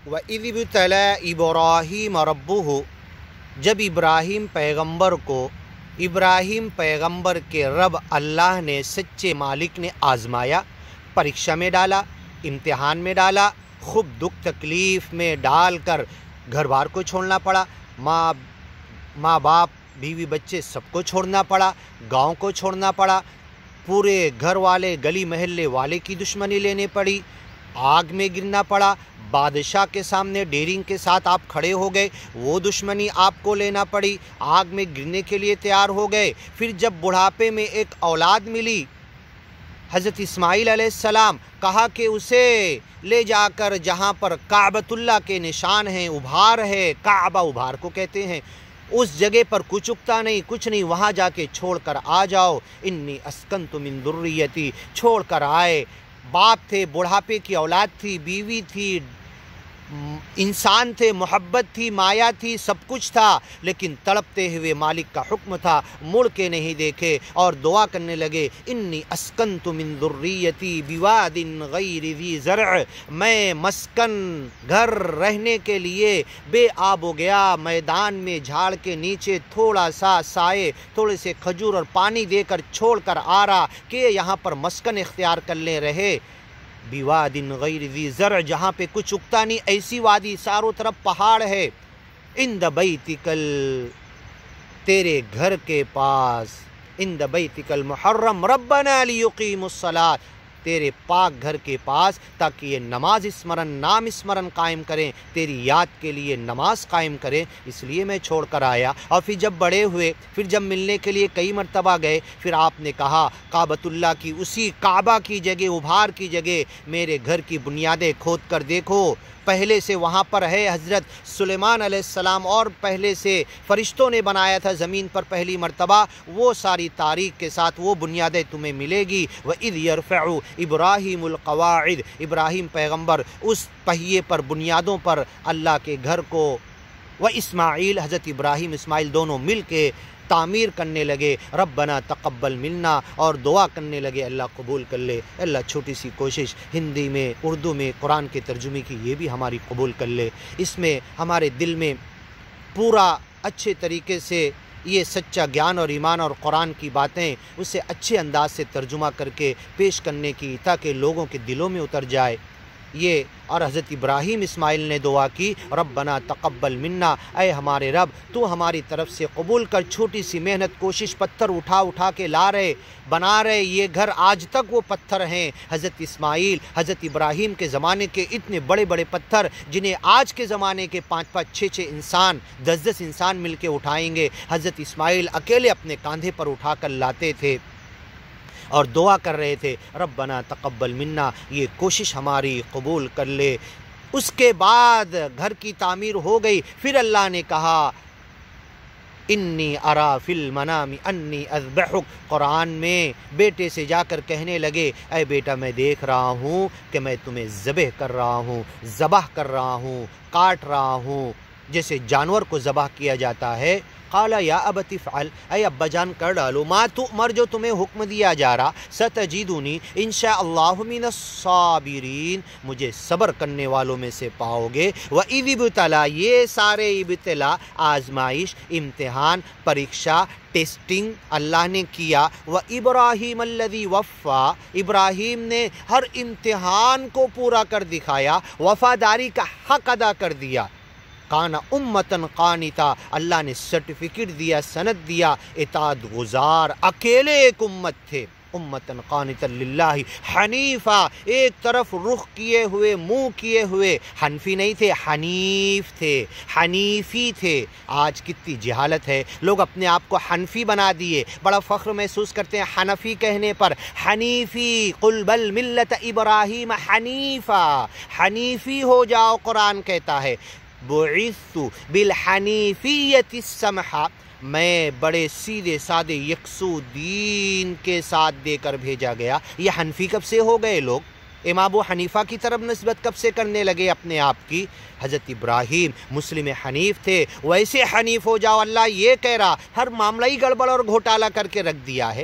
وَإِذِ ابْتَلَىٰ إِبْرَاهِيمَ رَبُّهُ، جب ابراہیم پیغمبر کے رب اللہ نے، سچے مالک نے آزمایا، پریکشا میں ڈالا، امتحان میں ڈالا، خوب دکھ تکلیف میں ڈال کر گھر بار کو چھوڑنا پڑا، ماں باپ بیوی بچے سب کو چھوڑنا پڑا، گاؤں کو چھوڑنا پڑا، پورے گھر والے گلی محلے والے کی دشمنی لینے پڑی، آگ میں گرنا پڑا، بادشاہ کے سامنے ڈیرنگ کے ساتھ آپ کھڑے ہو گئے، وہ دشمنی آپ کو لینا پڑی، آگ میں گرنے کے لیے تیار ہو گئے۔ پھر جب بڑھاپے میں ایک اولاد ملی، حضرت اسماعیل علیہ السلام، کہا کہ اسے لے جا کر جہاں پر کعبۃ اللہ کے نشان ہیں، ابھار ہے، کعبہ ابھار کو کہتے ہیں، اس جگہ پر کچھ اگتا نہیں، کچھ نہیں، وہاں جا کے چھوڑ کر آ جاؤ، انی اسکنت من ذریتی، چھوڑ کر آئے۔ باپ تھے، بڑھاپے کی اولاد تھی، بیوی تھی، انسان تھے، محبت تھی، مایا تھی، سب کچھ تھا، لیکن تڑپتے ہوئے مالک کا حکم تھا، مڑ کے نہیں دیکھے اور دعا کرنے لگے، انی اسکنت من ذریتی بواد غیر ذی زرع، میں مسکن گھر رہنے کے لیے بے آب ہو گیا، میدان میں جھاڑ کے نیچے تھوڑا سا سائے، تھوڑے سے کھجور اور پانی دے کر چھوڑ کر آ رہا کہ یہاں پر مسکن اختیار کر لے رہے، بواد غیر ذی زرع، جہاں پہ کچھ اگتا نہیں، ایسی وادی، چاروں طرف پہاڑ ہے، عند بیتک، تیرے گھر کے پاس، عند بیتک المحرم ربنا لیقیموا الصلاۃ، تیرے پاک گھر کے پاس، تاکہ یہ نماز اسمرن، نام اسمرن قائم کریں، تیری یاد کے لیے نماز قائم کریں، اس لیے میں چھوڑ کر آیا۔ اور پھر جب بڑے ہوئے، پھر جب ملنے کے لیے کئی مرتبہ گئے، پھر آپ نے کہا کعبۃ اللہ کی، اسی کعبہ کی جگہ، ابھار کی جگہ میرے گھر کی بنیادیں کھود کر دیکھو، پہلے سے وہاں پر ہے، حضرت سلیمان علیہ السلام اور پہلے سے فرشتوں نے بنایا تھا زمین پر پہلی مرتبہ، وہ ساری تاریخ کے ساتھ وہ بنیادیں تمہیں ملے گی۔ وَإِذْ يَرْفَعُ إِبْرَاهِيمُ الْقَوَاعِدَ، ابراہیم پیغمبر اس پہیے پر، بنیادوں پر اللہ کے گھر کو، وَإِسْمَاعِيل، حضرت ابراہیم اسماعیل دونوں مل کے تعمیر کرنے لگے، ربنا تقبل منا، اور دعا کرنے لگے اللہ قبول کر لے، اللہ چھوٹی سی کوشش ہندی میں، اردو میں قرآن کے ترجمے کی، یہ بھی ہماری قبول کر لے، اس میں ہمارے دل میں پورا اچھے طریقے سے یہ سچا گیان اور ایمان اور قرآن کی باتیں اسے اچھے انداز سے ترجمہ کر کے پیش کرنے کی، تاکہ لوگوں کے دلوں میں اتر جائے یہ۔ اور حضرت ابراہیم اسماعیل نے دعا کی، ربنا تقبل منا، اے ہمارے رب تو ہماری طرف سے قبول کر، چھوٹی سی محنت کوشش، پتھر اٹھا کے لا رہے، بنا رہے، یہ گھر آج تک وہ پتھر ہیں، حضرت اسماعیل، حضرت ابراہیم کے زمانے کے اتنے بڑے بڑے پتھر، جنہیں آج کے زمانے کے 5 6 انسان، 10 انسان مل کے اٹھائیں گے، حضرت اسماعیل اکیلے اپنے کاندھے پر اٹھا کر لاتے تھے اور دعا کر رہے تھے، ربنا تقبل منا، یہ کوشش ہماری قبول کر لے۔ اس کے بعد گھر کی تعمیر ہو گئی، پھر اللہ نے کہا، انی ارا فی المنام انی اذبحک، قرآن میں بیٹے سے جا کر کہنے لگے، اے بیٹا میں دیکھ رہا ہوں کہ میں تمہیں ذبح کر رہا ہوں، ذبح کر رہا ہوں، کاٹ رہا ہوں، جیسے جانور کو ذبح کیا جاتا ہے۔ قال یا ابت افعل، اے ابا جان کر ڈالو، ما تؤمر، جو تمہیں حکم دیا جا رہا، ستجدونی انشاءاللہ من الصابرین، مجھے صبر کرنے والوں میں سے پاؤ گے۔ وَإِذِ ابْتَلَىٰ، یہ سارے ابتلا، آزمائش، امتحان، پریکشا، ٹیسٹنگ اللہ نے کیا۔ وَإِبْرَاهِيمَ الَّذِي وَفَّىٰ، ابراہیم نے ہر امتحان کو پورا کر دکھایا، وفاداری کا حق ادا کر دیا۔ کانا امتن قانتا، اللہ نے سرٹیفکیٹ دیا، سند دیا، اطاعت گزار، اکیلے ایک امت تھے، امتن قانتا للہ حنیفا، ایک طرف رخ کیے ہوئے، منہ کیے ہوئے، حنفی نہیں تھے، حنیف تھے، حنیفی تھے۔ آج کتنی جہالت ہے، لوگ اپنے آپ کو حنفی بنا دیے، بڑا فخر محسوس کرتے ہیں حنفی کہنے پر، حنیفی، قل بل ملت ابراہیم حنیفا، حنیفی ہو جاؤ، قرآن کہتا ہے، بعثت بالحنیفیت السمحہ، میں بڑے سیدھے سادے یکسو دین کے ساتھ دے کر بھیجا گیا۔ یہ حنفی کب سے ہو گئے لوگ؟ امام ابو حنیفہ کی طرف نسبت کب سے کرنے لگے اپنے آپ کی؟ حضرت ابراہیم مسلم حنیف تھے، ویسے حنیف ہو جاؤ، اللہ یہ کہہ رہا، ہر معاملہ ہی گڑبڑ اور گھوٹالہ کر کے رکھ دیا ہے۔